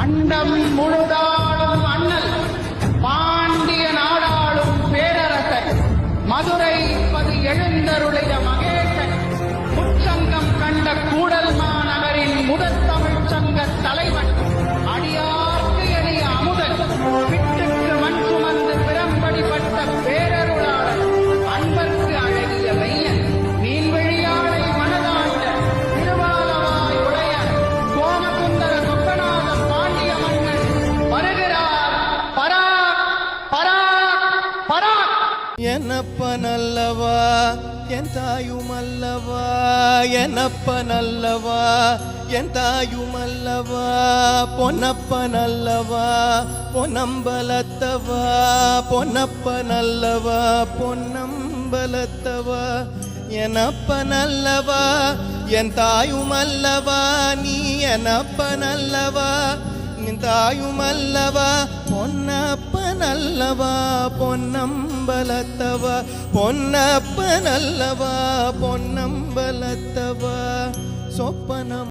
அண்டம் முழுதாடும் அண்ணல் பாண்டிய நாடாளும் பேரரசர் மதுரை பது எழுந்தருடைய மகேசன் முச்சங்கம் கண்ட கூடல் மாநகரின் முதல் தமிழ்ச் சங்க தலைவன் அடியார்க்கு எளிய அமுதன் விட்டுக்கு மண் சுமந்து பிறம்படிப்பட்ட பேரருளாளர் அன்பர்க்கு அழகிய மையன் மீன்வெளியாளை மனதாண்ட திருவாலவாய் உடைய சோமசுந்தர சொக்கநாத பாண்டிய மன்னன் வருகிறார். பராக் பராக் பராக். என்னப்பனல்லவா என் தாயுமல்லவா, என்னப்பனல்லவா என் தாயுமல்லவா, பொன்னப்பனல்லவா பொன்னம்பலத்தவா, பொன்னப்பனல்லவா பொன்னம்பலத்தவா, என்னப்பனல்லவா என் தாயுமல்லவா, நீ என்னப்பனல்லவா நின் தாயுமல்லவா, பொன்னப்பனல்லவா பொன்னம்பலத்தவா, பொன்னப்பனல்லவா பொன்னம்பலத்தவா, சொப்பனம்